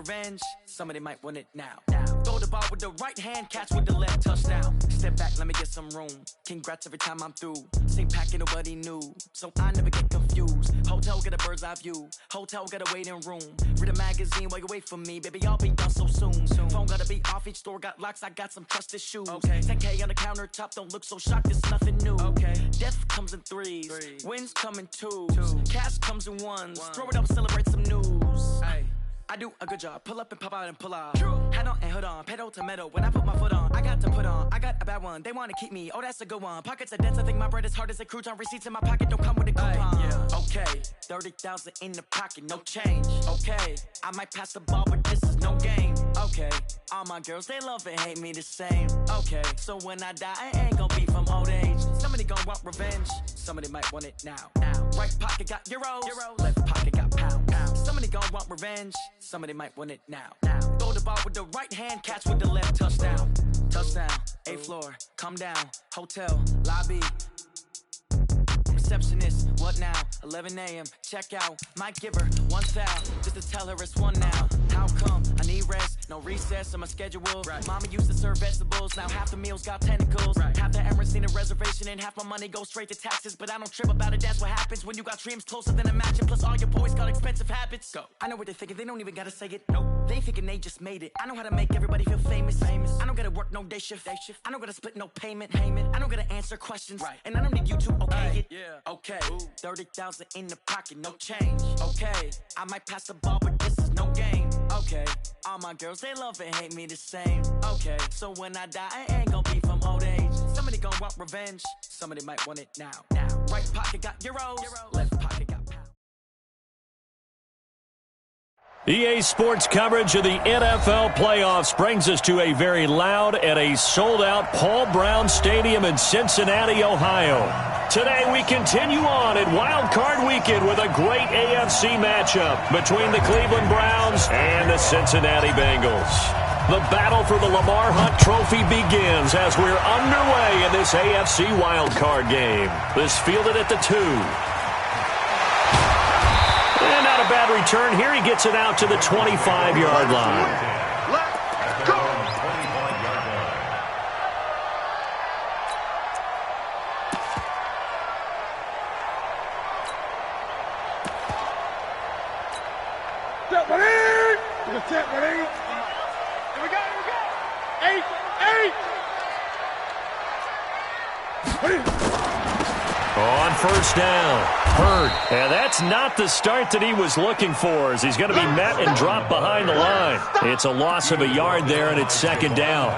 revenge, somebody might want it now. Throw the ball with the right hand, catch with the left, touchdown. Step back, let me get some room. Congrats every time I'm through. Same pack and nobody knew, so I never get confused. Hotel get a bird's eye view. Hotel got a waiting room. Read a magazine while you wait for me, baby. I'll be done so soon. Phone gotta be off, each store got locks. I got some trusted shoes. 10K on the countertop, don't look so shocked. It's nothing new. Death comes in threes. Wins come in twos. Cash comes in ones. Throw it up, celebrate some news. I do a good job. Pull up and pop out and pull out. Head on and hood on. Pedal to metal. When I put my foot on, I got to put on. I got a bad one. They want to keep me. Oh, that's a good one. Pockets are dense. I think my bread is hard as a crouton. Receipts in my pocket don't come with a coupon. Okay, 30,000 in the pocket, no change. Okay, I might pass the ball, but this is no game. Okay, all my girls, they love and hate me the same. Okay, so when I die, I ain't gonna be from old age. Somebody gonna want revenge. Somebody might want it now. Right pocket got euros. Left pocket got pounds. Somebody gonna want revenge. Somebody might want it now. Throw the ball with the right hand, catch with the left, touchdown. Touchdown, 8th floor, come down. Hotel, lobby. Receptionist, what now? 11 a.m., check out. Might give her one foul, just to tell her it's one now. How come? I need rest, no recess in my schedule. Mama used to serve vegetables, now half the meals got tentacles. Half the Emirates need a reservation and half my money goes straight to taxes. But I don't trip about it, that's what happens when you got dreams closer than a mansion. Plus all your boys got expensive habits. Go. I know what they're thinking, they don't even gotta say it. Nope. They thinking they just made it. I know how to make everybody feel famous. I don't gotta work no day shift. I don't gotta split no payment. I don't gotta answer questions. And I don't need you to okay it. Okay, 30,000 in the pocket, no change. Okay, I might pass the ball, but this is no game. Okay, all my girls, they love and hate me the same. Okay, so when I die, I ain't gonna be from old age. Somebody gonna want revenge. Somebody might want it now. Right pocket got euros. Left pocket got pounds. EA Sports coverage of the NFL playoffs brings us to a very loud and a sold-out Paul Brown Stadium in Cincinnati, Ohio. Today we continue on at Wild Card Weekend with a great AFC matchup between the Cleveland Browns and the Cincinnati Bengals. The battle for the Lamar Hunt Trophy begins as we're underway in this AFC Wild Card game. This fielded at the 2. And not a bad return here. He gets it out to the 25-yard line. On first down, Hurd. And that's not the start that he was looking for, as he's going to be met and dropped behind the line. It's a loss of a yard there, and it's second down.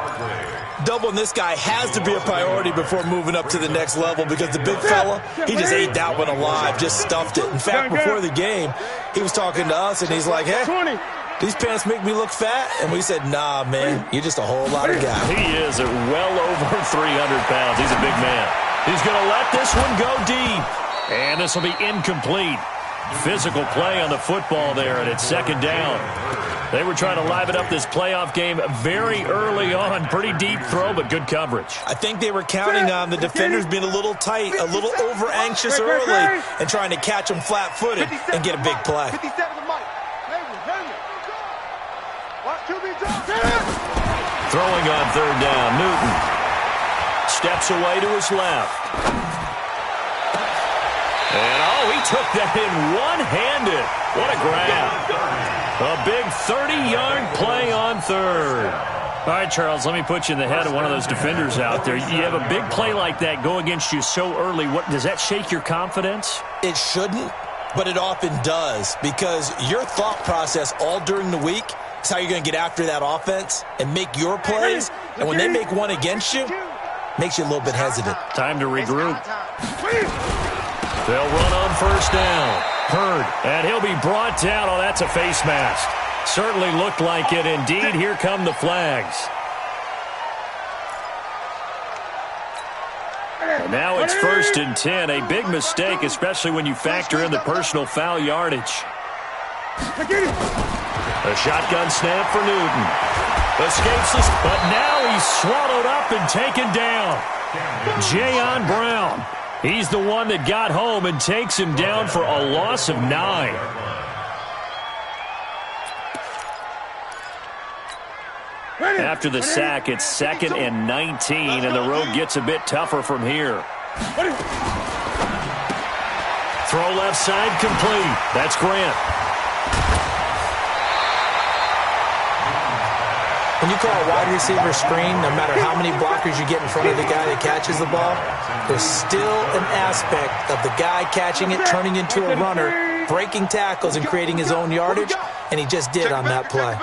Doubling this guy has to be a priority before moving up to the next level, because the big fella, he just ate that one alive, just stuffed it. In fact, before the game, he was talking to us, and he's like, hey, these pants make me look fat? And we said, nah, man, you're just a whole lot of guy. He is at well over 300 pounds. He's a big man. He's going to let this one go deep. And this will be incomplete. Physical play on the football there, and it's second down. They were trying to liven up this playoff game very early on. Pretty deep throw, but good coverage. I think they were counting on the defenders being a little tight, a little over-anxious early, and trying to catch them flat-footed and get a big play. Throwing on third down, Newton. Steps away to his left. And, he took that in one-handed. What a grab. A big 30-yard play on third. All right, Charles, let me put you in the head of one of those defenders out there. You have a big play like that go against you so early. Does that shake your confidence? It shouldn't, but it often does, because your thought process all during the week is how you're going to get after that offense and make your plays. And when they make one against you, makes you a little bit hesitant. Time to regroup. They'll run on first down. Hurd, and he'll be brought down. Oh, that's a face mask. Certainly looked like it. Indeed, here come the flags. And now it's 1st and 10. A big mistake, especially when you factor in the personal foul yardage. A shotgun snap for Newton. Escapes this, but now he's swallowed up and taken down. Jayon Brown. He's the one that got home and takes him down for a loss of 9. After the sack, it's 2nd and 19, and the road gets a bit tougher from here. Throw left side complete. That's Grant. When you call a wide receiver screen, no matter how many blockers you get in front of the guy that catches the ball, there's still an aspect of the guy catching it, turning into a runner, breaking tackles and creating his own yardage, and he just did on that play.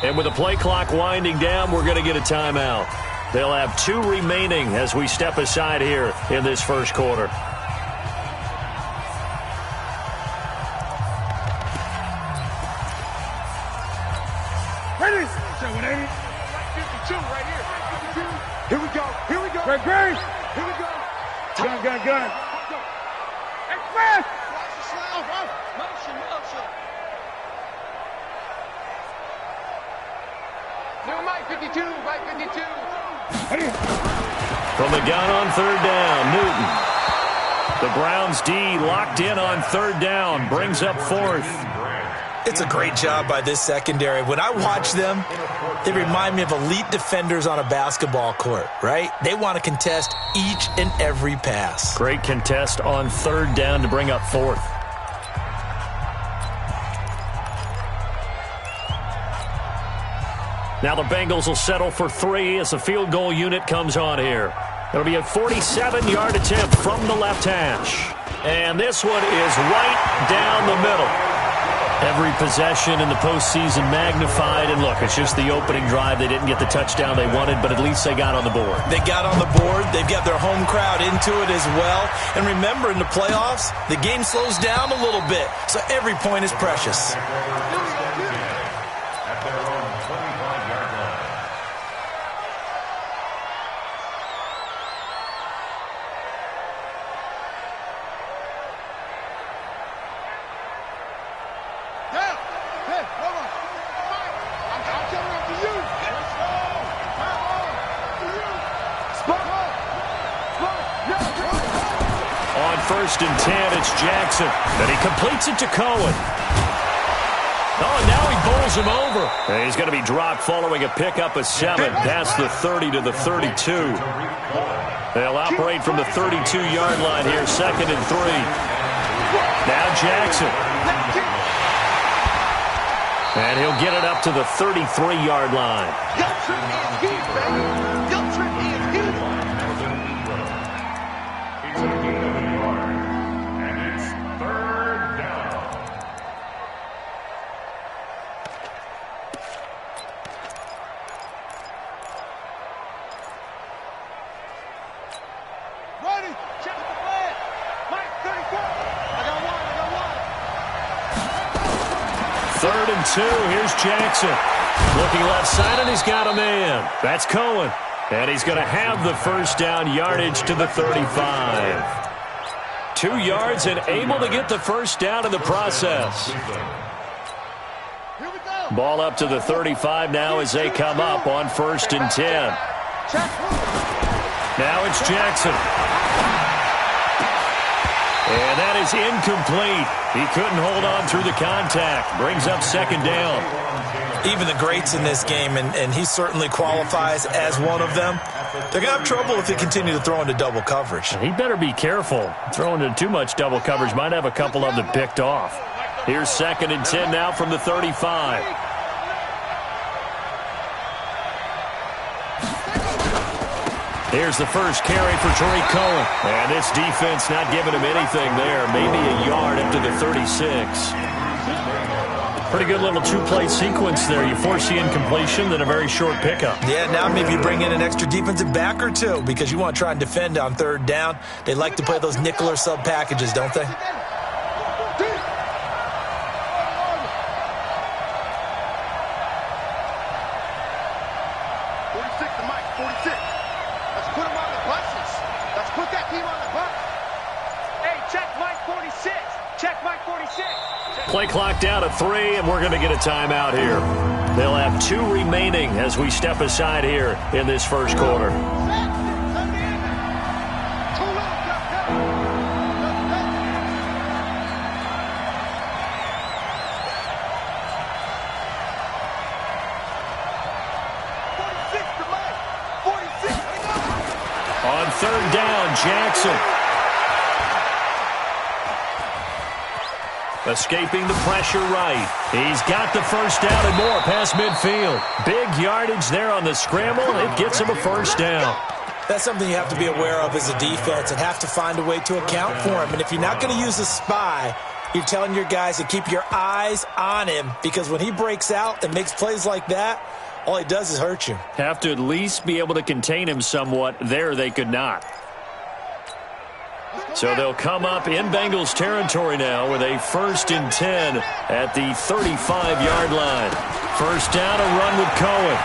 And with the play clock winding down, we're going to get a timeout. They'll have 2 remaining as we step aside here in this first quarter. Here we go. Here we go. Great. Here we go. Gun. Express. Motion. New Mike 52. From the gun on 3rd down, Newton. The Browns D locked in on 3rd down, brings up 4th. It's a great job by this secondary. When I watch them, they remind me of elite defenders on a basketball court, right? They want to contest each and every pass. Great contest on 3rd down to bring up 4th. Now the Bengals will settle for 3 as the field goal unit comes on here. It'll be a 47-yard attempt from the left hash. And this one is right down the middle. Every possession in the postseason magnified. And look, it's just the opening drive. They didn't get the touchdown they wanted, but at least they got on the board. They got on the board. They've got their home crowd into it as well. And remember, in the playoffs, the game slows down a little bit. So every point is precious. First and 10, it's Jackson. And he completes it to Cohen. Oh, and now he bowls him over. And he's going to be dropped following a pickup of 7 past the 30 to the 32. They'll operate from the 32-yard line here, 2nd and 3. Now Jackson. And he'll get it up to the 33-yard line. Third and 2. Here's Jackson. Looking left side, and he's got a man. That's Cohen. And he's going to have the first down yardage to the 35. 2 yards and able to get the first down in the process. Ball up to the 35 now as they come up on 1st and 10. Now it's Jackson. And that is incomplete. He couldn't hold on through the contact. Brings up 2nd down. Even the greats in this game, and he certainly qualifies as one of them, they're going to have trouble if they continue to throw into double coverage. He better be careful. Throwing into too much double coverage might have a couple of them picked off. Here's 2nd and 10 now from the 35. Here's the first carry for Tariq Cohen. And this defense not giving him anything there. Maybe a yard up to the 36. Pretty good little 2-play sequence there. You force the incompletion, then a very short pickup. Yeah, now maybe you bring in an extra defensive back or 2 because you want to try and defend on 3rd down. They like to play those nickel or sub packages, don't they? Play clock down to 3, and we're going to get a timeout here. They'll have 2 remaining as we step aside here in this first quarter. third down, Jackson. Escaping the pressure right. He's got the first down and more past midfield. Big yardage there on the scramble. It gets him a first down. That's something you have to be aware of as a defense and have to find a way to account for him. And if you're not going to use a spy, you're telling your guys to keep your eyes on him, because when he breaks out and makes plays like that, all he does is hurt you. Have to at least be able to contain him somewhat. There they could not. So they'll come up in Bengals territory now with a 1st and 10 at the 35-yard line. First down, a run with Cohen.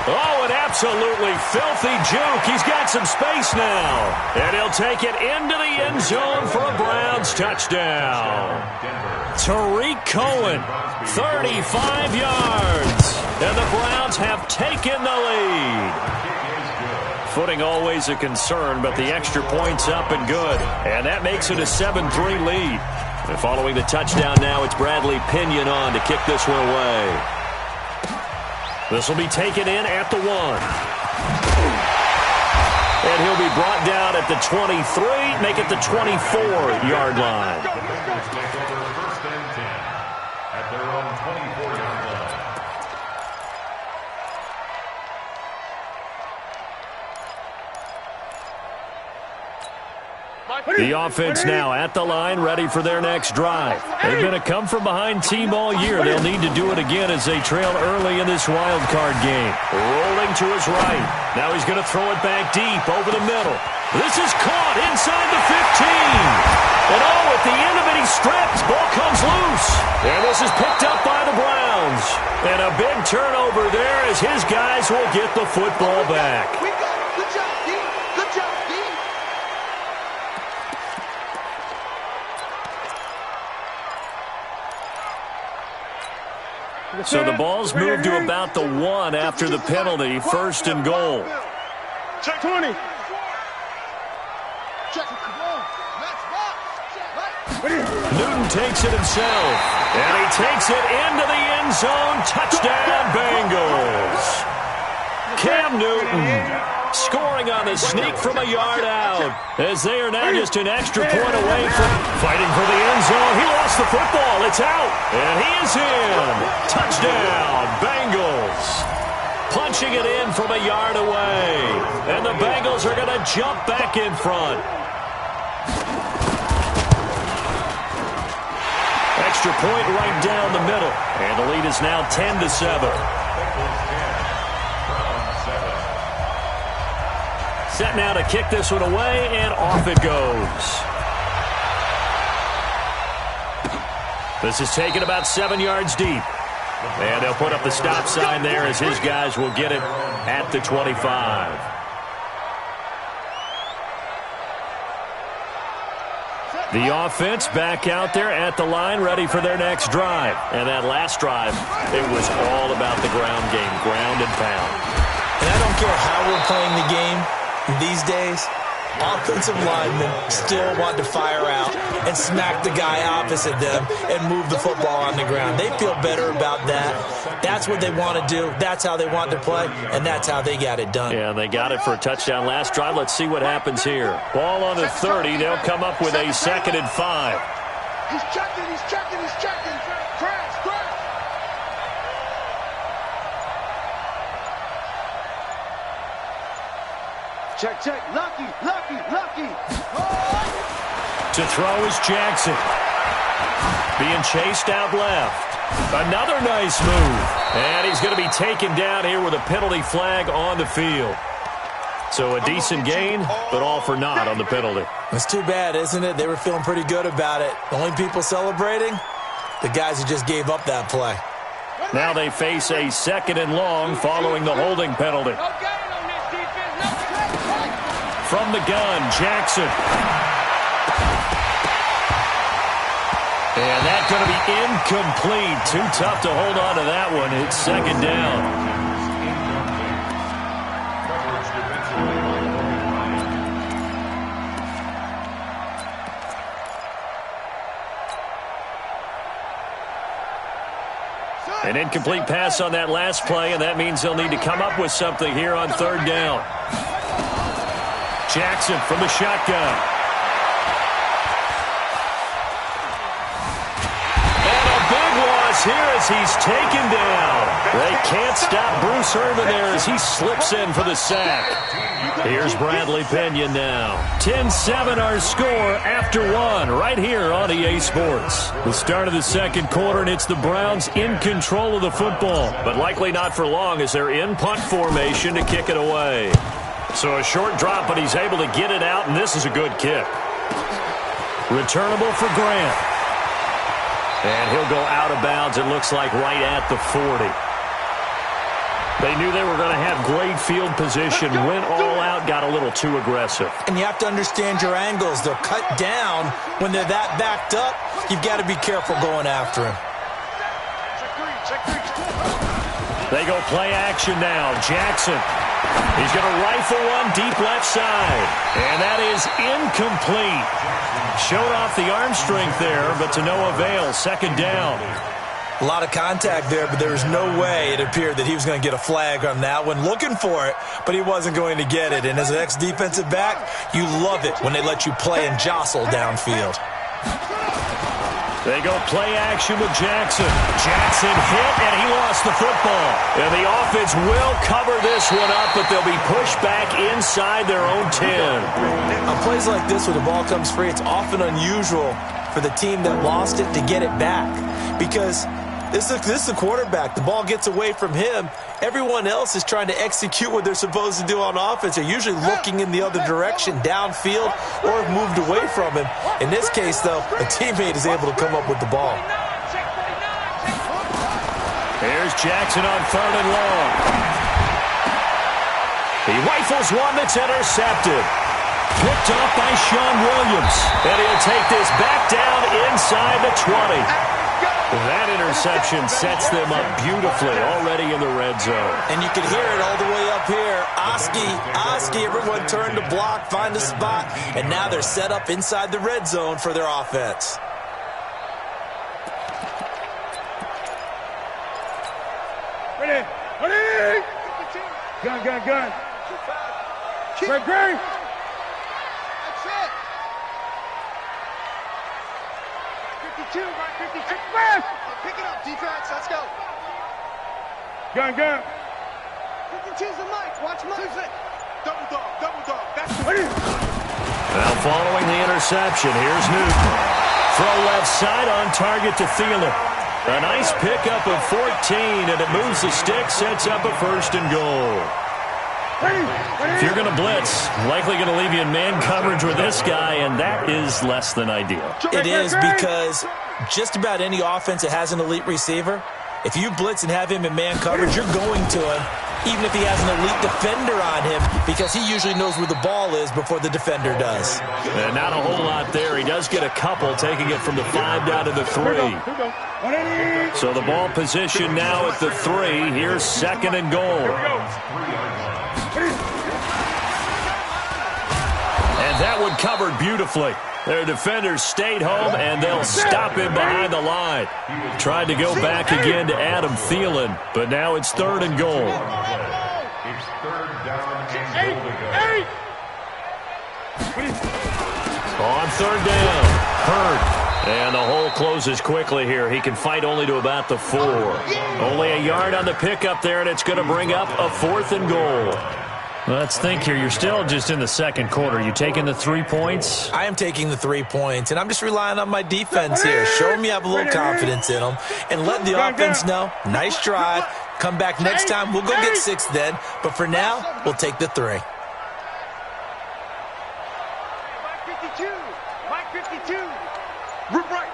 Oh, an absolutely filthy juke. He's got some space now. And he'll take it into the end zone for a Browns touchdown. Tariq Cohen, 35 yards. And the Browns have taken the lead. Footing always a concern, but the extra point's up and good. And that makes it a 7-3 lead. And following the touchdown now, it's Bradley Pinion on to kick this one away. This will be taken in at the 1. And he'll be brought down at the 23, make it the 24-yard line. First and 10 at their own 24-yard line. The offense now at the line, ready for their next drive. They've been a come-from-behind team all year. They'll need to do it again as they trail early in this wild card game. Rolling to his right. Now he's going to throw it back deep over the middle. This is caught inside the 15. And oh, at the end of it, he stripped. Ball comes loose. And this is picked up by the Browns. And a big turnover there as his guys will get the football back. Good job, D. Good job, D. So the ball's moved to about the 1 after the penalty. 1st and goal. Check 20. Newton takes it himself. And he takes it into the end zone. Touchdown, Bengals. Cam Newton scoring on the sneak from a yard out, as they are now just an extra point away from fighting for the end zone. He lost the football. It's out. And he is in. Touchdown, Bengals. Punching it in from a yard away. And the Bengals are going to jump back in front. Extra point right down the middle. And the lead is now 10-7. Set now to kick this one away, and off it goes. This is taken about 7 yards deep. And they'll put up the stop sign there as his guys will get it at the 25. The offense back out there at the line, ready for their next drive. And that last drive, it was all about the ground game, ground and pound. And I don't care how we're playing the game these days, offensive linemen still want to fire out and smack the guy opposite them and move the football on the ground. They feel better about that. That's what they want to do. That's how they want to play, and that's how they got it done. Yeah, they got it for a touchdown last drive. Let's see what happens here. Ball on the 30. They'll come up with a 2nd and 5. He's checking, he's checking, he's checking. Crash. Check. Lucky. To throw is Jackson. Being chased out left. Another nice move. And he's going to be taken down here with a penalty flag on the field. So a decent gain, but all for naught on the penalty. It's too bad, isn't it? They were feeling pretty good about it. The only people celebrating, the guys who just gave up that play. Now they face a 2nd and long following the holding penalty. From the gun, Jackson. And that's going to be incomplete. Too tough to hold on to that one. It's 2nd down. An incomplete pass on that last play, and that means they'll need to come up with something here on 3rd down. Jackson from the shotgun. And a big loss here as he's taken down. They can't stop Bruce Irvin there as he slips in for the sack. Here's Bradley Pena now. 10-7 our score after one right here on EA Sports. The start of the second quarter, and it's the Browns in control of the football. But likely not for long as they're in punt formation to kick it away. So a short drop, but he's able to get it out, and this is a good kick. Returnable for Grant. And he'll go out of bounds, it looks like, right at the 40. They knew they were going to have great field position, went all out, got a little too aggressive. And you have to understand your angles. They'll cut down when they're that backed up. You've got to be careful going after him. They go play action now. Jackson. He's going to rifle one deep left side. And that is incomplete. Showed off the arm strength there, but to no avail. Second down. A lot of contact there, but there was no way it appeared that he was going to get a flag on that one. Looking for it, but he wasn't going to get it. And as an ex-defensive back, you love it when they let you play and jostle downfield. They go play action with Jackson. Jackson hit, and he lost the football. And the offense will cover this one up, but they'll be pushed back inside their own 10. On plays like this where the ball comes free, it's often unusual for the team that lost it to get it back. Because this is the quarterback. The ball gets away from him. Everyone else is trying to execute what they're supposed to do on offense. They're usually looking in the other direction, downfield, or have moved away from him. In this case, though, a teammate is able to come up with the ball. Here's Jackson on third and long. He rifles one that's intercepted. Picked off by Sean Williams. And he'll take this back down inside the 20. That interception sets them up beautifully already in the red zone. And you can hear it all the way up here. Oski, everyone turned to block, find a spot, and now they're set up inside the red zone for their offense. Ready. Gun. Great. That's it. 52, right, 52. Pick it up, defense. Let's go. Gun. 52's the mic. Watch Mike. Double dog. That's it. Now following the interception, here's Newton. Throw left side on target to Thielen. A nice pickup of 14, and it moves the stick, sets up a first and goal. If you're going to blitz, likely going to leave you in man coverage with this guy, and that is less than ideal. It is, because just about any offense that has an elite receiver, if you blitz and have him in man coverage, you're going to him, even if he has an elite defender on him, because he usually knows where the ball is before the defender does. And not a whole lot there. He does get a couple, taking it from the 5 down to the 3. So the ball position now at the 3. Here's second and goal. And that one covered beautifully. Their defenders stayed home, and they'll stop him behind the line. Tried to go back again to Adam Thielen, but now it's third and goal. It's third down and goal to go. On third down, Hurd. And the hole closes quickly here. He can fight only to about the 4. Only a yard on the pickup there, and it's going to bring up a fourth and goal. Let's think here. You're still just in the second quarter. You taking the 3 points? I am taking the 3 points, and I'm just relying on my defense here. Show them you have a little confidence in them, and let the offense know, nice drive. Come back next time. We'll go get 6 then, but for now, we'll take the 3. Mike 52. Rip right.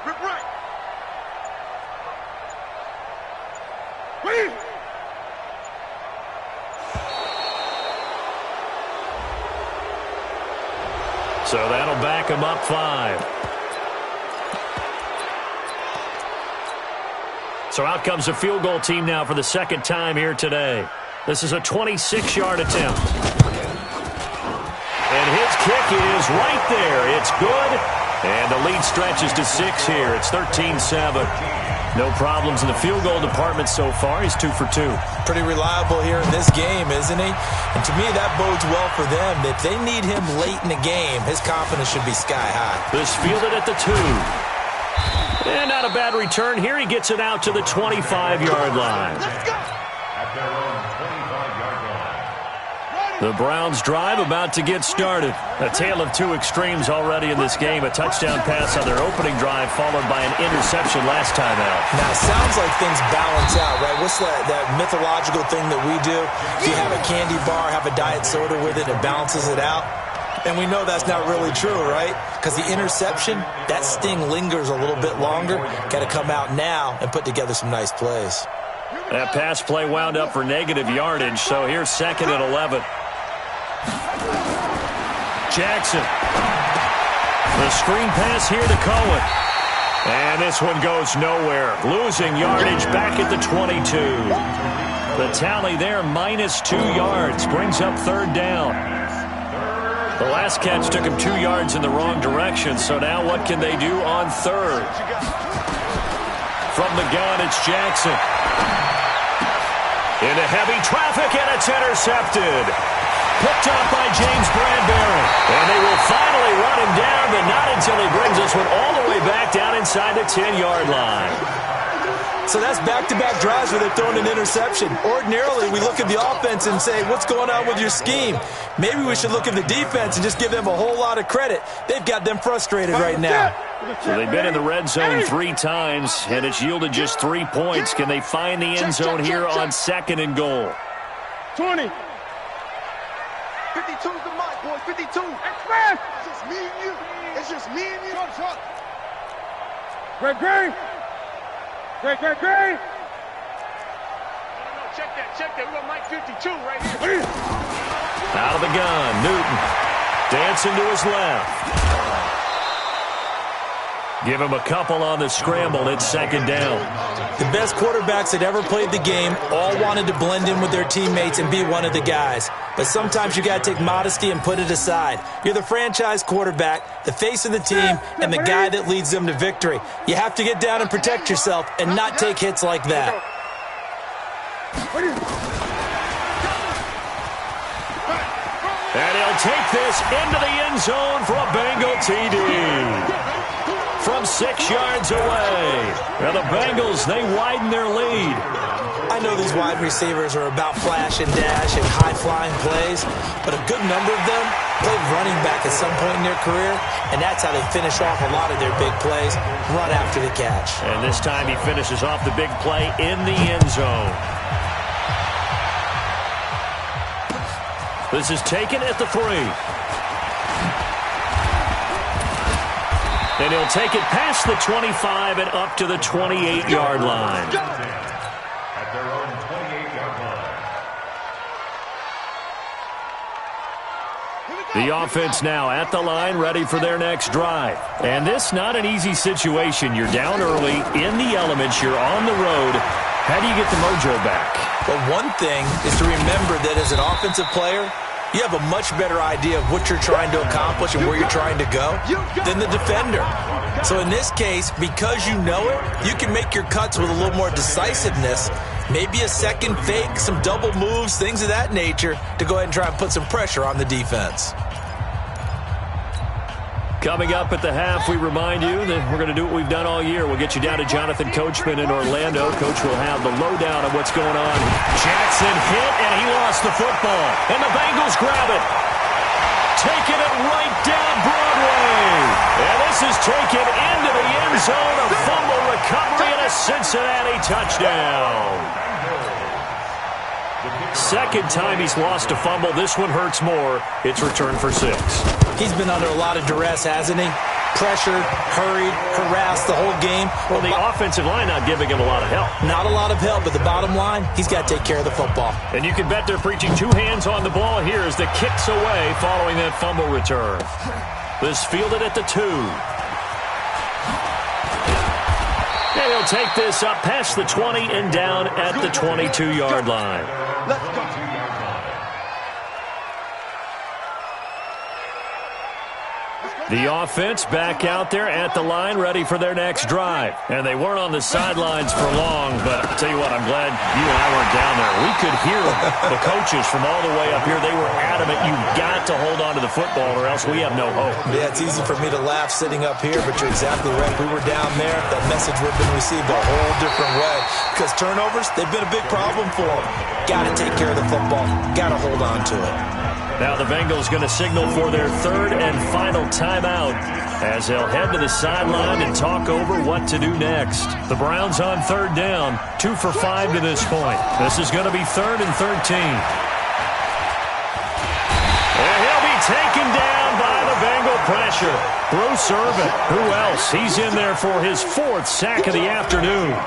Wait. So that'll back him up 5. So out comes the field goal team now for the second time here today. This is a 26-yard attempt. And his kick is right there. It's good. And the lead stretches to 6 here. It's 13-7. No problems in the field goal department so far. He's 2 for 2. Pretty reliable here in this game, isn't he? And to me, that bodes well for them. If they need him late in the game, his confidence should be sky high. This fielded at the 2. And not a bad return here. He gets it out to the 25-yard line. Let's go. At their own 25-yard line. The Browns drive about to get started. A tale of two extremes already in this game. A touchdown pass on their opening drive followed by an interception last time out. Now, it sounds like things balance out, right? What's that mythological thing that we do? If you have a candy bar, have a diet soda with it, it balances it out. And we know that's not really true, right? Because the interception, that sting lingers a little bit longer. Got to come out now and put together some nice plays. That pass play wound up for negative yardage, so here's 2nd and 11. Jackson. The screen pass here to Cohen. And this one goes nowhere. Losing yardage back at the 22. The tally there, -2 yards. Brings up 3rd down. The last catch took him 2 yards in the wrong direction, so now what can they do on 3rd? From the gun, it's Jackson. Into heavy traffic, and it's intercepted. Picked up by James Bradbury. And they will finally run him down, but not until he brings this one all the way back down inside the 10-yard line. So that's back-to-back drives where they're throwing an interception. Ordinarily, we look at the offense and say, what's going on with your scheme? Maybe we should look at the defense and just give them a whole lot of credit. They've got them frustrated right now. So they've been in the red zone 3 times, and it's yielded just 3 points. Can they find the end zone here on 2nd and goal? 20. 52's the mic, boys. 52. Express. It's just me and you. It's just me and you. Short. Great. No, check that. We got Mike 52 right here. Out of the gun, Newton. Dancing to his left. Give him a couple on the scramble. It's 2nd down. The best quarterbacks that ever played the game all wanted to blend in with their teammates and be one of the guys. But sometimes you got to take modesty and put it aside. You're the franchise quarterback, the face of the team, and the guy that leads them to victory. You have to get down and protect yourself and not take hits like that. And he'll take this into the end zone for a Bengal TD. From 6 yards away. Now the Bengals, they widen their lead. I know these wide receivers are about flash and dash and high-flying plays, but a good number of them played running back at some point in their career, and that's how they finish off a lot of their big plays, run after the catch. And this time he finishes off the big play in the end zone. This is taken at the 3. And he'll take it past the 25 and up to the 28-yard line. At their own 28-yard line. The offense now at the line, ready for their next drive. And this not an easy situation. You're down early, in the elements, you're on the road. How do you get the mojo back? Well, one thing is to remember that as an offensive player, you have a much better idea of what you're trying to accomplish and where you're trying to go than the defender. So in this case, because you know it, you can make your cuts with a little more decisiveness, maybe a second fake, some double moves, things of that nature, to go ahead and try and put some pressure on the defense. Coming up at the half, we remind you that we're going to do what we've done all year. We'll get you down to Jonathan Coachman in Orlando. Coach will have the lowdown on what's going on. Jackson hit, and he lost the football. And the Bengals grab it. Taking it right down Broadway. And this is taken into the end zone. A fumble recovery and a Cincinnati touchdown. Second time he's lost a fumble. This one hurts more. It's returned for 6. He's been under a lot of duress, hasn't he? Pressured, hurried, harassed the whole game. Well, the offensive line not giving him a lot of help. Not a lot of help, but the bottom line, he's got to take care of the football. And you can bet they're preaching 2 hands on the ball here as the kick's away following that fumble return. This fielded at the 2. And he'll take this up past the 20 and down at the 22-yard line. Let's go. The offense back out there at the line, ready for their next drive. And they weren't on the sidelines for long, but I'll tell you what, I'm glad you and I weren't down there. We could hear the coaches from all the way up here. They were adamant, you've got to hold on to the football or else we have no hope. Yeah, it's easy for me to laugh sitting up here, but you're exactly right. If we were down there, that message would have been received a whole different way. Because turnovers, they've been a big problem for them. Got to take care of the football. Got to hold on to it. Now the Bengals going to signal for their third and final timeout as they'll head to the sideline and talk over what to do next. The Browns on third down, 2 for 5 to this point. This is going to be 3rd and 13. And he'll be taken down by the Bengal pressure. Bruce Irvin, who else? He's in there for his 4th sack of the afternoon.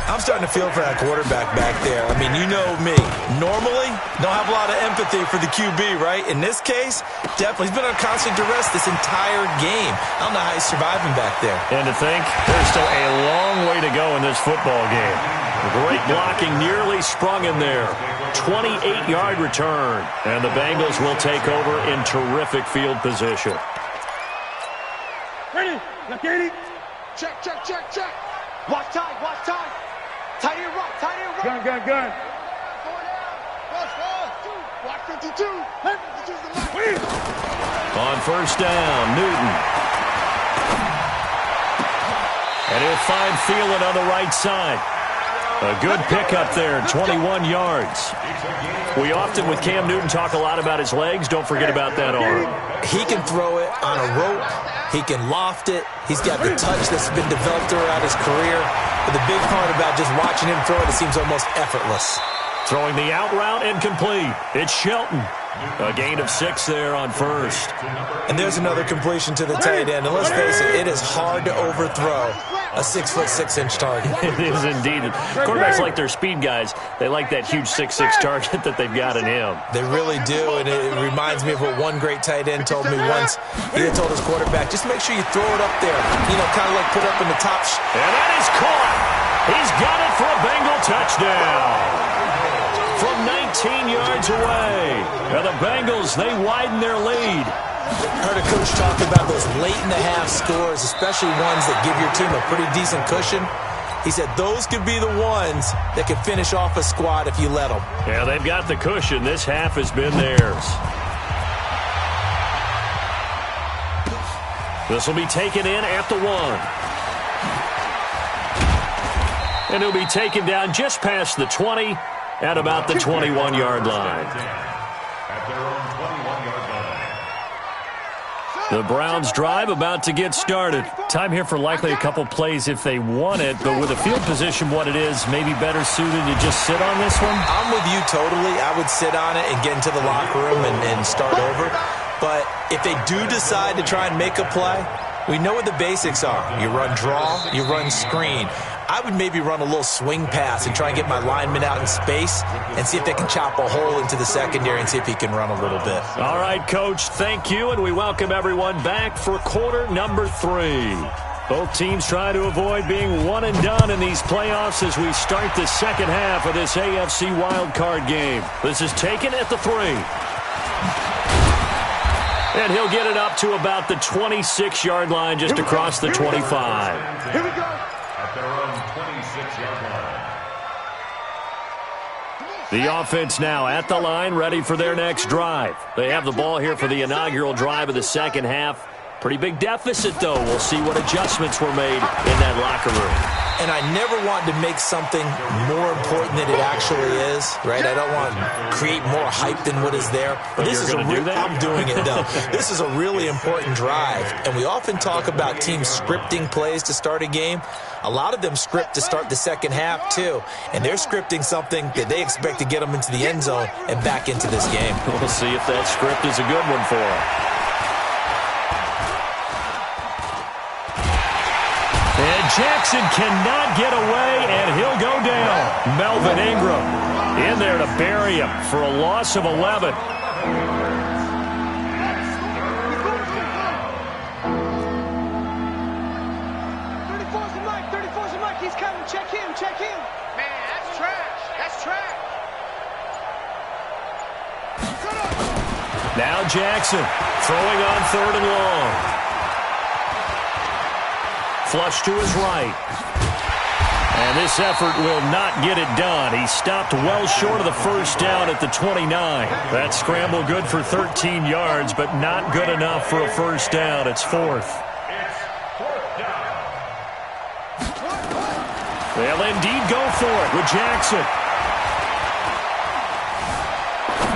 I'm starting to feel for that quarterback back there. I mean, you know me. Normally, don't have a lot of empathy for the QB, right? In this case, definitely. He's been on constant duress this entire game. I don't know how he's surviving back there. And to think, there's still a long way to go in this football game. Great blocking nearly sprung in there. 28-yard return. And the Bengals will take over in terrific field position. Ready? Look, Katie. Check, check, check, check. Watch time, watch time. Tight end right, tight end right. Gun. Go down. Watch 52. 52's the line. On first down, Newton. And he'll find Thielen on the right side. A good pickup there, 21 yards. We often, with Cam Newton, talk a lot about his legs. Don't forget about that arm. He can throw it on a rope. He can loft it. He's got the touch that's been developed throughout his career. But the big part about just watching him throw it seems almost effortless. Throwing the out route incomplete. It's Shelton. A gain of 6 there on first. And there's another completion to the tight end. And let's face it, it is hard to overthrow a 6'6" target. It is indeed. Quarterbacks like their speed guys. They like that huge 6'6" target that they've got in him. They really do, and it reminds me of what one great tight end told me once. He had told his quarterback, just make sure you throw it up there. You know, kind of like put up in the top. And that is caught. He's got it for a Bengal touchdown. From 19 yards away. Now the Bengals, they widen their lead. Heard a coach talk about those late-in-the-half scores, especially ones that give your team a pretty decent cushion. He said those could be the ones that could finish off a squad if you let them. Yeah, they've got the cushion. This half has been theirs. This will be taken in at the 1. And he'll be taken down just past the 20 at about the 21-yard line. The Browns drive about to get started. Time here for likely a couple plays if they want it, but with a field position what it is, maybe better suited to just sit on this one? I'm with you totally. I would sit on it and get into the locker room and start over. But if they do decide to try and make a play, we know what the basics are. You run draw, you run screen. I would maybe run a little swing pass and try and get my lineman out in space and see if they can chop a hole into the secondary and see if he can run a little bit. All right, Coach, thank you, and we welcome everyone back for quarter number 3. Both teams try to avoid being one and done in these playoffs as we start the second half of this AFC wildcard game. This is taken at the 3. And he'll get it up to about the 26-yard line just across the 25. Here we go. At their own 26-yard line. The offense now at the line, ready for their next drive. They have the ball here for the inaugural drive of the second half. Pretty big deficit, though. We'll see what adjustments were made in that locker room. And I never want to make something more important than it actually is, right? I don't want to create more hype than what is there. But this is do that? I'm doing it, though. This is a really important drive. And we often talk about teams scripting plays to start a game. A lot of them script to start the second half, too. And they're scripting something that they expect to get them into the end zone and back into this game. We'll see if that script is a good one for them. And Jackson cannot get away, and he'll go down. Melvin Ingram in there to bury him for a loss of 11. 34's the mic. 34's the mic. He's coming. Check him. Check him. Man, that's trash. That's trash. Now Jackson throwing on 3rd and long. Flush to his right. And this effort will not get it done. He stopped well short of the first down at the 29. That scramble good for 13 yards, but not good enough for a first down. It's fourth. They'll indeed go for it with Jackson.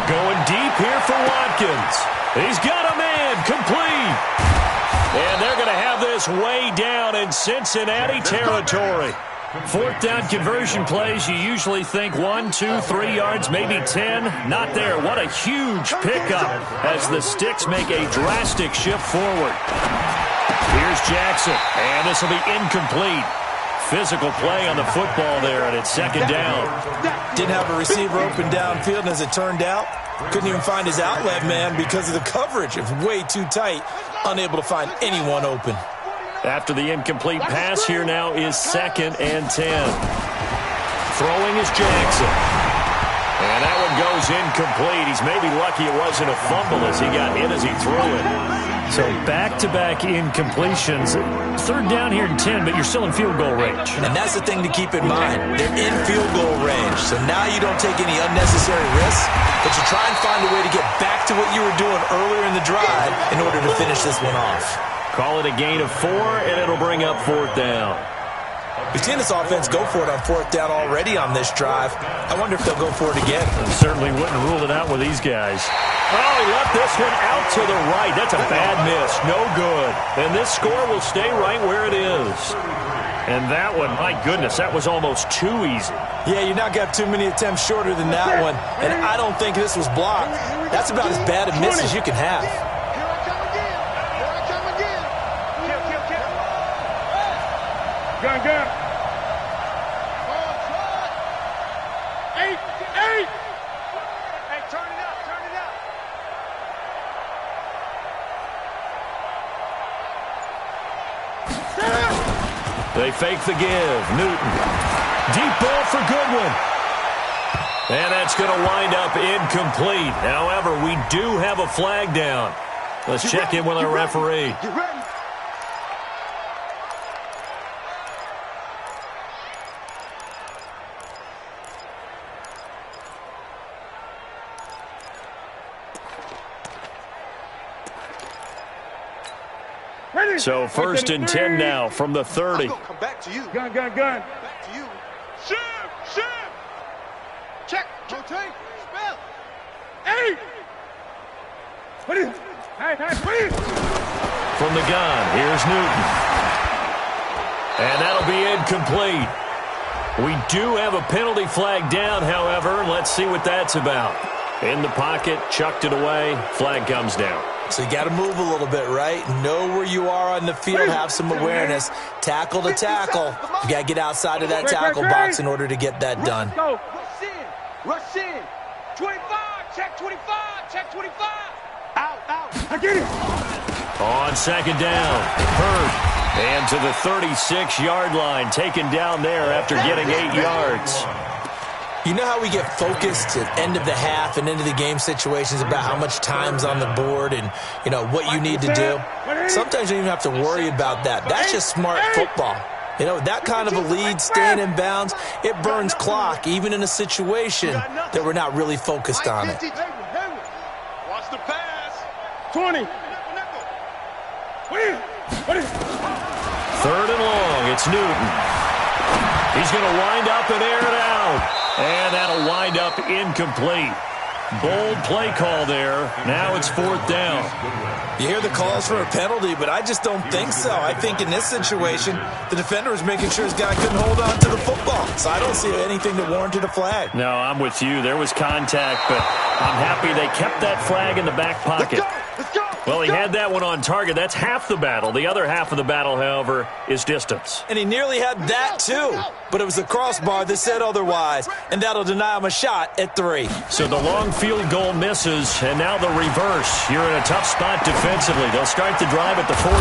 Going deep here for Watkins. He's got a man complete. And they're going to have this way down in Cincinnati territory. Fourth down conversion plays, you usually think 1, 2, 3 yards, maybe 10. Not there. What a huge pickup as the Sticks make a drastic shift forward. Here's Jackson, and this will be incomplete. Physical play on the football there, and it's second down. Didn't have a receiver open downfield, and as it turned out, couldn't even find his outlet man because of the coverage. It was way too tight, unable to find anyone open. After the incomplete pass, here now is 2nd and 10. Throwing is Jackson. And that one goes incomplete. He's maybe lucky it wasn't a fumble as he got in as he threw it. So back-to-back incompletions. Third down here in 10, but you're still in field goal range. And that's the thing to keep in mind. They're in field goal range. So now you don't take any unnecessary risks, but you try and find a way to get back to what you were doing earlier in the drive in order to finish this one off. Call it a gain of 4, and it'll bring up 4th down. We've seen this offense go for it on 4th down already on this drive. I wonder if they'll go for it again. Certainly wouldn't rule it out with these guys. Oh, he left this one out to the right. That's a bad miss. No good. And this score will stay right where it is. And that one, my goodness, that was almost too easy. Yeah, you're not going to have too many attempts shorter than that one. And I don't think this was blocked. That's about as bad a miss as you can have. Gun. 8. Hey, turn it up. They fake the give. Newton. Deep ball for Goodwin. And that's going to wind up incomplete. However, we do have a flag down. Let's check in with our referee. So 1st and 10 now from the 30. Come back to you. Gun. Back to you. Shift. Check. Rotate. Spell. 8. What is? Hey, please. From the gun, here's Newton. And that'll be incomplete. We do have a penalty flag down, however. Let's see what that's about. In the pocket, chucked it away. Flag comes down. So you got to move a little bit, right? Know where you are on the field, have some awareness. Tackle to tackle. You got to get outside of that tackle box in order to get that done. Rush in. 25. Check 25. Check 25. Out. I get it. On 2nd down, Hurd. And to the 36-yard line, taken down there after getting 8 yards. You know how we get focused at end of the half and into the game situations about how much time's on the board and, you know, what you need to do? Sometimes you don't even have to worry about that. That's just smart football. You know, that kind of a lead, staying in bounds, it burns clock, even in a situation that we're not really focused on it. Watch the pass. 20. 3rd and long, it's Newton. He's going to wind up and air it out. And that'll wind up incomplete. Bold play call there. Now it's 4th down. You hear the calls for a penalty, but I just don't think so. I think in this situation, the defender was making sure his guy couldn't hold on to the football. So I don't see anything that warranted a flag. No, I'm with you. There was contact, but I'm happy they kept that flag in the back pocket. Let's go. Well, he had that one on target. That's half the battle. The other half of the battle, however, is distance. And he nearly had that, too. But it was the crossbar that said otherwise. And that'll deny him a shot at 3. So the long field goal misses, and now the reverse. You're in a tough spot defensively. They'll start the drive at the 43.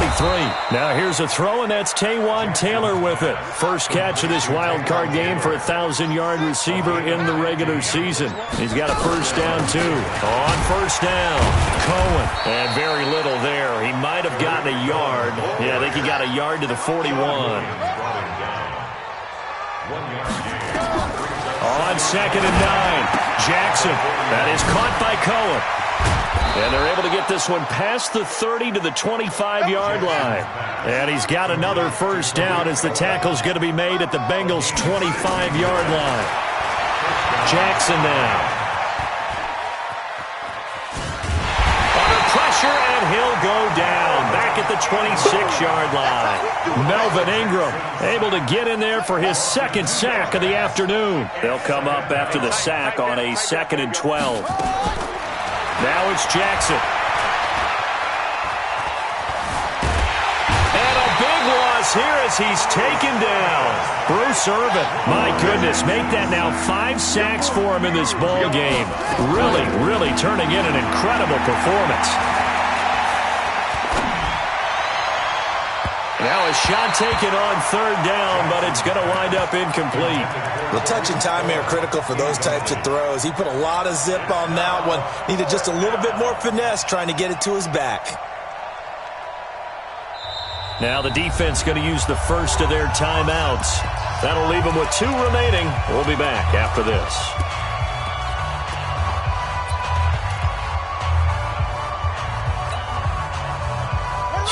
Now here's a throw, and that's Taywan Taylor with it. First catch of this wild card game for a 1,000-yard receiver in the regular season. He's got a first down, too. On first down, Cohen. And very little there. He might have gotten gotten a yard. Yeah, I think he got a yard to the 41. On 2nd and 9, Jackson. That is caught by Cohen. And they're able to get this one past the 30 to the 25-yard line. And he's got another first down as the tackle's going to be made at the Bengals' 25-yard line. Jackson now. Under pressure, and he'll go down back at the 26-yard line. Melvin Ingram able to get in there for his second sack of the afternoon. They'll come up after the sack on a 2nd and 12. Now it's Jackson. And a big loss here as he's taken down. Bruce Irvin, my goodness, make that now 5 sacks for him in this ball game. Really turning in an incredible performance. Now a shot taken on 3rd down, but it's going to wind up incomplete. The touch and timing are critical for those types of throws. He put a lot of zip on that one. Needed just a little bit more finesse trying to get it to his back. Now the defense going to use the first of their timeouts. That'll leave them with 2 remaining. We'll be back after this.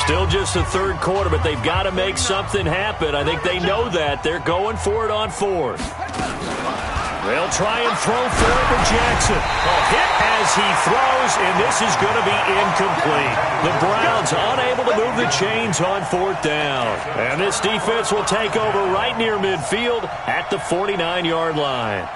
Still just the 3rd quarter, but they've got to make something happen. I think they know that. They're going for it on 4th. They'll try and throw for it with Jackson. A hit as he throws, and this is going to be incomplete. The Browns unable to move the chains on 4th down. And this defense will take over right near midfield at the 49-yard line.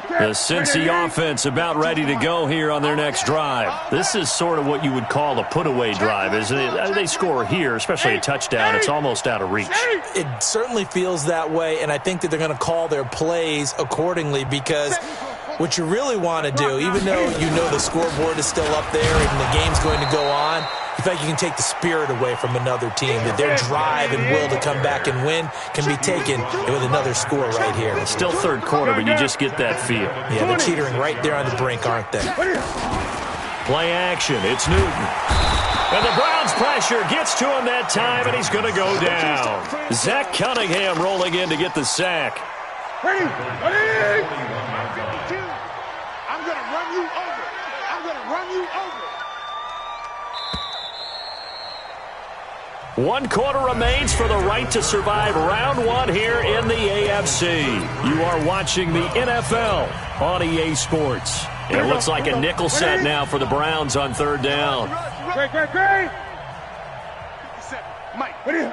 The Cincy offense about ready to go here on their next drive. This is sort of what you would call a put-away drive, isn't it? They score here, especially a touchdown. It's almost out of reach. It certainly feels that way, and I think that they're going to call their plays accordingly because what you really want to do, even though you know the scoreboard is still up there and the game's going to go on, you feel like you can take the spirit away from another team, that their drive and will to come back and win can be taken with another score right here. It's still 3rd quarter, but you just get that feel. Yeah, they're teetering right there on the brink, aren't they? Play action. It's Newton. And the Browns pressure gets to him that time, and he's going to go down. Zach Cunningham rolling in to get the sack. Ready? I'm going to run you over. I'm going to run you over. 1 quarter remains for the right to survive round 1 here in the AFC. You are watching the NFL on EA Sports. It looks like a nickel set now for the Browns on 3rd down. Great. Mike, what are you?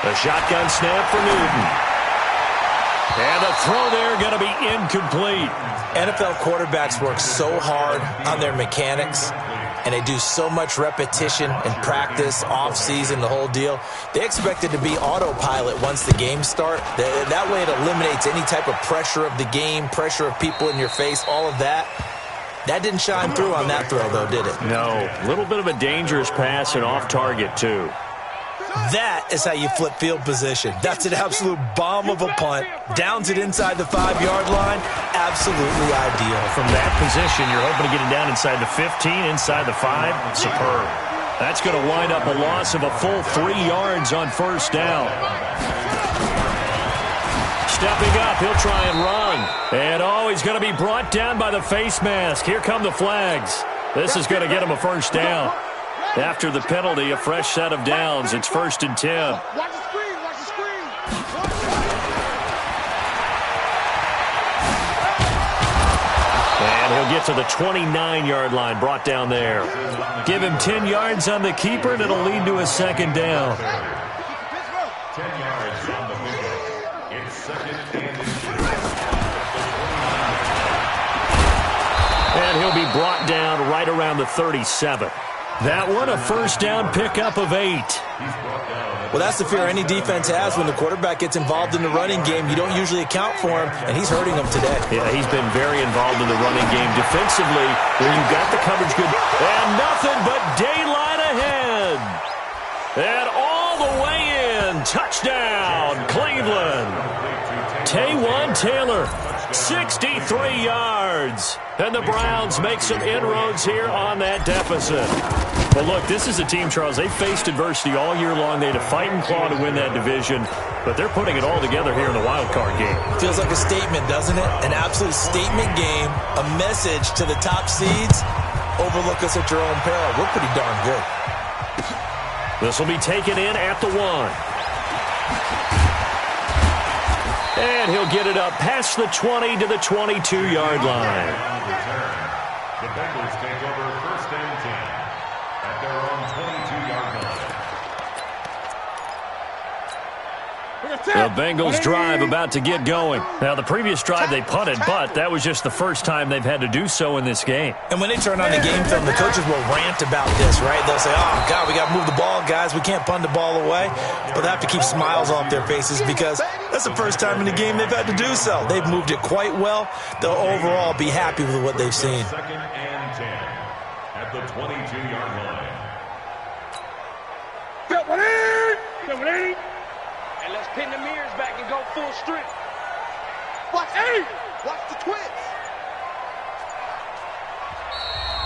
The shotgun snap for Newton. And the throw there going to be incomplete. NFL quarterbacks work so hard on their mechanics, and they do so much repetition and practice, off-season, the whole deal. They expect it to be autopilot once the games start. That way it eliminates any type of pressure of the game, pressure of people in your face, all of that. That didn't shine through on that throw, though, did it? No. A little bit of a dangerous pass and off target, too. That is how you flip field position. That's an absolute bomb of a punt. Downs it inside the 5-yard line. Absolutely ideal. From that position, you're hoping to get it down inside the 15, inside the 5. Superb. That's going to wind up a loss of a full 3 yards on 1st down. Stepping up, he'll try and run. And he's going to be brought down by the face mask. Here come the flags. This is going to get him a 1st down. After the penalty, a fresh set of downs. It's 1st and 10. Watch the screen. And he'll get to the 29-yard line, brought down there. Give him 10 yards on the keeper, and it'll lead to a 2nd down. 10 yards on the pickup. It's 2nd and 10. And he'll be brought down right around the 37. That one, a 1st down pickup of 8. Well, that's the fear any defense has when the quarterback gets involved in the running game. You don't usually account for him, and he's hurting them today. Yeah, he's been very involved in the running game defensively, where you got the coverage good. And nothing but daylight ahead. And all the way in. Touchdown, Cleveland. Taywan Taylor 63 yards. And the Browns make some inroads here on that deficit. Well, look, this is a team, Charles, they faced adversity all year long. They had to fight and claw to win that division, but they're putting it all together here in the wild card game. Feels like a statement, doesn't it? An absolute statement game, a message to the top seeds. Overlook us at your own peril. We're pretty darn good. This will be taken in at the 1. And he'll get it up past the 20 to the 22-yard line. The Bengals take over 1st and 10 at their own 22-yard line. The Bengals drive about to get going. Now, the previous drive they punted, but that was just the first time they've had to do so in this game. And when they turn on the game film, the coaches will rant about this, right? They'll say, oh, God, we got to move the ball, guys. We can't punt the ball away. But they have to keep smiles off their faces because that's the first time in the game they've had to do so. They've moved it quite well. They'll overall be happy with what they've seen. 2nd and 10 at the 22-yard line. And let's pin the mirrors back and go full strength. Watch the twins.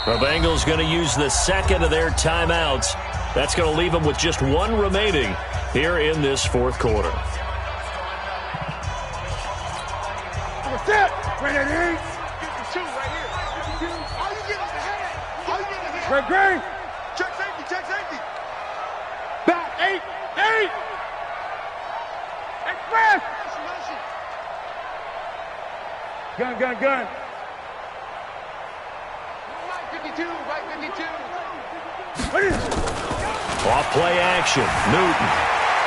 The Bengals going to use the second of their timeouts. That's going to leave them with just 1 remaining here in this 4th quarter. Great. Check safety. Back, 8. Express. Gun. Right 52. Off play action. Newton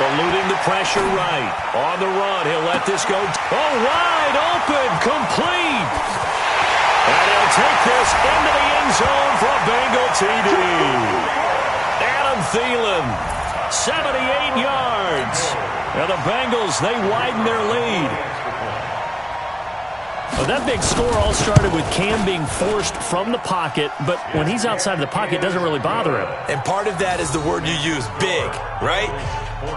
eluding the pressure right. On the run. He'll let this go. Oh, wide open. Complete. And he'll take this into the end zone for a Bengal TD. Adam Thielen, 78 yards. And the Bengals, they widen their lead. Well, that big score all started with Cam being forced from the pocket, but when he's outside of the pocket, it doesn't really bother him. And part of that is the word you use, big, right?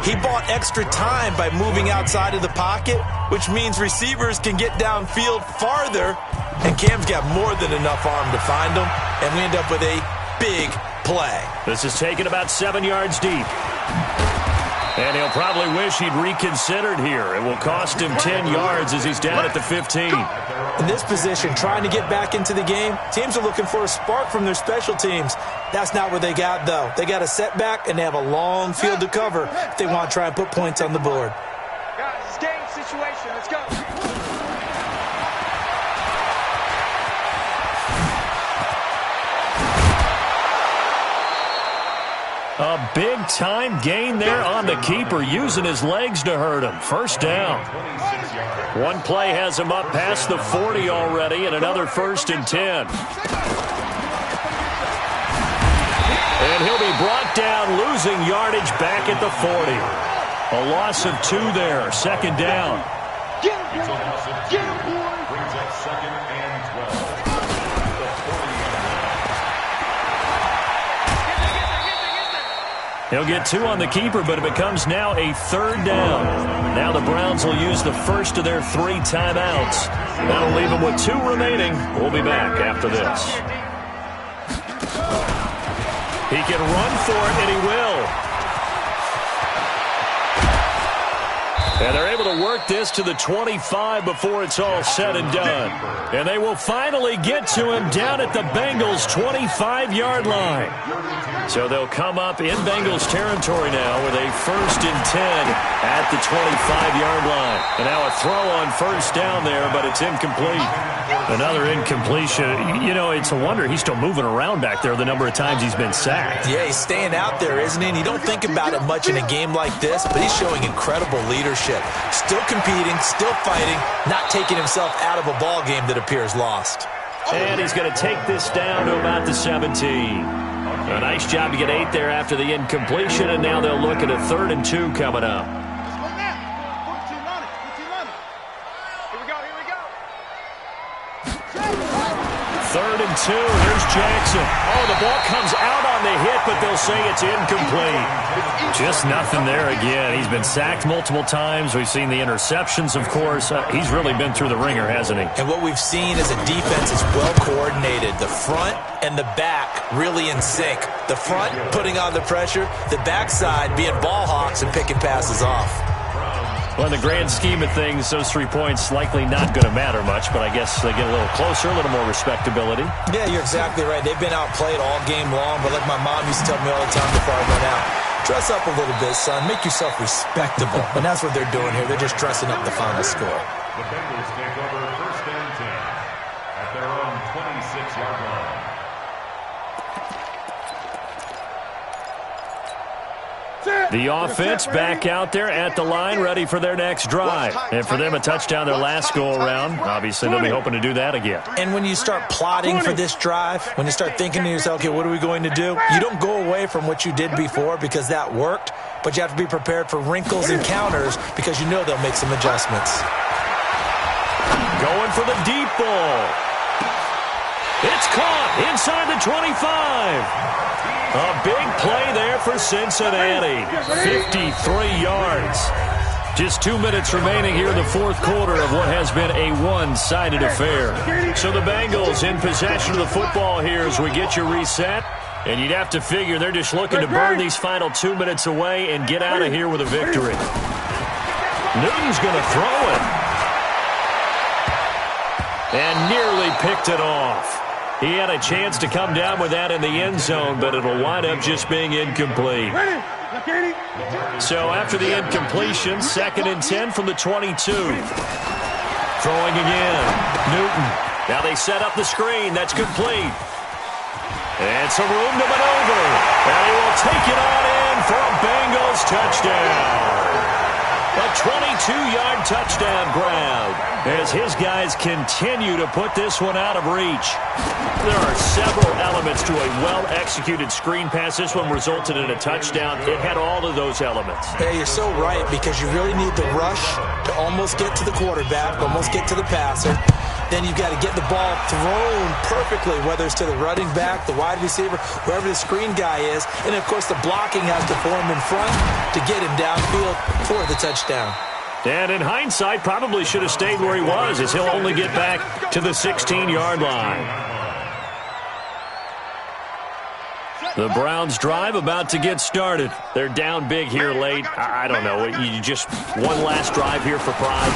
He bought extra time by moving outside of the pocket, which means receivers can get downfield farther, and Cam's got more than enough arm to find him, and we end up with a big play. This is taken about 7 yards deep. And he'll probably wish he'd reconsidered here. It will cost him 10 yards as he's down at the 15. In this position, trying to get back into the game, teams are looking for a spark from their special teams. That's not what they got, though. They got a setback, and they have a long field to cover if they want to try and put points on the board. Guys, it's game situation. Let's go. A big-time gain there on the keeper, using his legs to hurt him. First down. One play has him up past the 40 already, and another 1st and 10. And he'll be brought down, losing yardage back at the 40. A loss of 2 there, 2nd down. Get him, boy. Brings up 2nd and 12. He'll get 2 on the keeper, but it becomes now a 3rd down. Now the Browns will use the first of their 3 timeouts. That'll leave them with 2 remaining. We'll be back after this. He can run for it, and he will. And they're able to work this to the 25 before it's all said and done. And they will finally get to him down at the Bengals' 25-yard line. So they'll come up in Bengals territory now with a 1st and 10 at the 25-yard line. And now a throw on 1st down there, but it's incomplete. Another incompletion. You know, it's a wonder he's still moving around back there the number of times he's been sacked. Yeah, he's staying out there, isn't he? And you don't think about it much in a game like this, but he's showing incredible leadership. Still competing, still fighting, not taking himself out of a ball game that appears lost. And he's going to take this down to about the 17. A nice job to get 8 there after the incompletion, and now they'll look at a 3rd and 2 coming up. 3rd and 2. Here's Jackson. Oh, the ball comes out on the hit, but they'll say it's incomplete. Just nothing there again. He's been sacked multiple times. We've seen the interceptions, of course. He's really been through the ringer, hasn't he? And what we've seen is a defense is well coordinated. The front and the back really in sync. The front putting on the pressure, the backside being ball hawks and picking passes off. Well, in the grand scheme of things, those 3 points likely not going to matter much, but I guess they get a little closer, a little more respectability. Yeah, you're exactly right. They've been outplayed all game long, but like my mom used to tell me all the time before I went out, dress up a little bit, son. Make yourself respectable. And that's what they're doing here. They're just dressing up the final score. The Bengals take over 1st and 10 at their own 26-yard line. The offense back out there at the line, ready for their next drive. And for them, a touchdown their last go-around. Obviously, they'll be hoping to do that again. And when you start plotting for this drive, when you start thinking to yourself, okay, what are we going to do? You don't go away from what you did before because that worked, but you have to be prepared for wrinkles and counters because you know they'll make some adjustments. Going for the deep ball. It's caught inside the 25. A big play there for Cincinnati. 53 yards. Just 2 minutes remaining here in the 4th quarter of what has been a one-sided affair. So the Bengals in possession of the football here as we get you reset. And you'd have to figure they're just looking to burn these final 2 minutes away and get out of here with a victory. Newton's going to throw it. And nearly picked it off. He had a chance to come down with that in the end zone, but it'll wind up just being incomplete. So after the incompletion, 2nd and 10 from the 22. Throwing again. Newton. Now they set up the screen. That's complete. And some room to maneuver. And he will take it on in for a Bengals touchdown. A 22-yard touchdown grab as his guys continue to put this one out of reach. There are several elements to a well-executed screen pass. This one resulted in a touchdown. It had all of those elements. Yeah, you're so right because you really need the rush to almost get to the quarterback, almost get to the passer. Then you've got to get the ball thrown perfectly, whether it's to the running back, the wide receiver, wherever the screen guy is. And, of course, the blocking has to form in front to get him downfield for the touchdown. And in hindsight, probably should have stayed where he was as he'll only get back to the 16-yard line. The Browns drive about to get started. They're down big here late. I don't know. You just one last drive here for pride.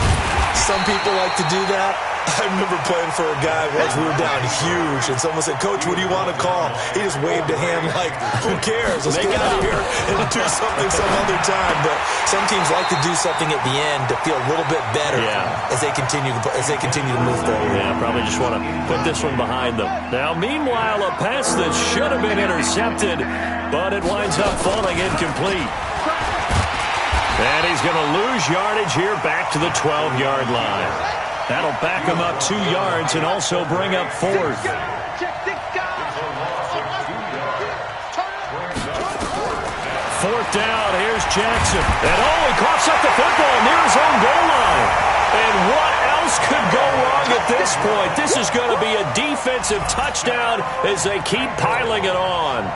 Some people like to do that. I remember playing for a guy once. We were down huge, and someone said, "Coach, what do you want to call?" He just waved a hand like, "Who cares? Let's get out of here and do something some other time." But some teams like to do something at the end to feel a little bit better as they continue to move forward. Yeah, probably just want to put this one behind them. Now, meanwhile, a pass that should have been intercepted, but it winds up falling incomplete. And he's going to lose yardage here back to the 12-yard line. That'll back him up 2 yards and also bring up 4th. 4th down, here's Jackson. And he coughs up the football near his own goal line. And what else could go wrong at this point? This is going to be a defensive touchdown as they keep piling it on.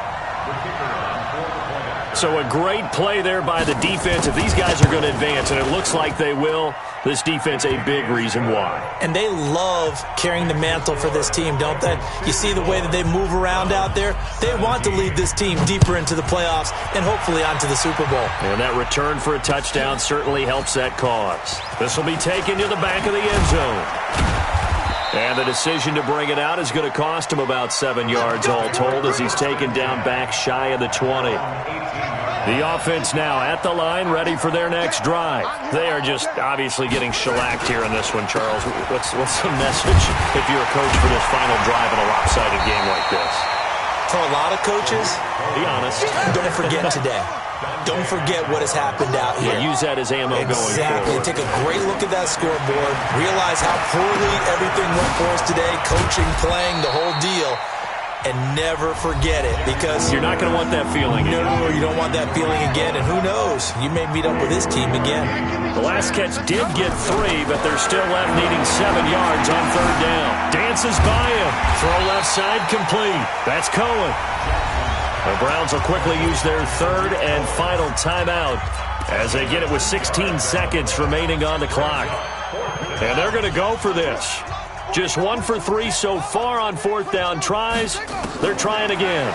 So a great play there by the defense. If these guys are going to advance, and it looks like they will, this defense a big reason why. And they love carrying the mantle for this team, don't they? You see the way that they move around out there? They want to lead this team deeper into the playoffs and hopefully onto the Super Bowl. And that return for a touchdown certainly helps that cause. This will be taken to the back of the end zone. And the decision to bring it out is going to cost him about 7 yards all told as he's taken down back shy of the 20. The offense now at the line, ready for their next drive. They are just obviously getting shellacked here in this one, Charles. What's the message if you're a coach for this final drive in a lopsided game like this? For a lot of coaches, be honest, don't forget today. Don't forget what has happened out here. Yeah, use that as ammo going forward. Exactly. Take a great look at that scoreboard. Realize how poorly everything went for us today. Coaching, playing, the whole deal. and never forget it, because you're not going to want that feeling again. No, you don't want that feeling again, and who knows? You may meet up with this team again. The last catch did get 3, but they're still left needing 7 yards on 3rd down. Dances by him. Throw left side complete. That's Cohen. The Browns will quickly use their 3rd and final timeout as they get it with 16 seconds remaining on the clock. And they're going to go for this. Just 1 for 3 so far on 4th down tries. They're trying again.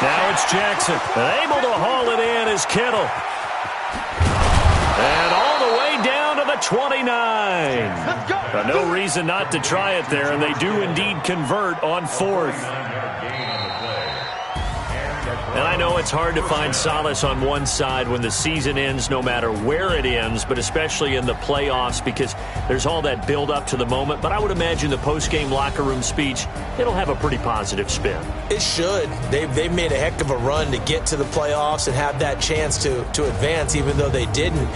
Now it's Jackson. Able to haul it in is Kittle. And all the way down to the 29. No reason not to try it there, and they do indeed convert on 4th. And I know it's hard to find solace on one side when the season ends, no matter where it ends, but especially in the playoffs, because there's all that build up to the moment. But I would imagine the post-game locker room speech, it'll have a pretty positive spin. It should. They've made a heck of a run to get to the playoffs and have that chance to advance, even though they didn't.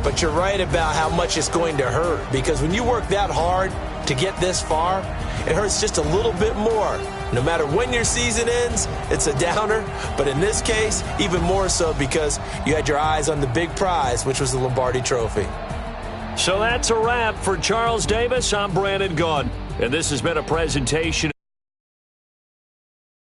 But you're right about how much it's going to hurt, because when you work that hard to get this far, it hurts just a little bit more. No matter when your season ends, it's a downer. But in this case, even more so, because you had your eyes on the big prize, which was the Lombardi Trophy. So that's a wrap for Charles Davis. I'm Brandon Gaudin, and this has been a presentation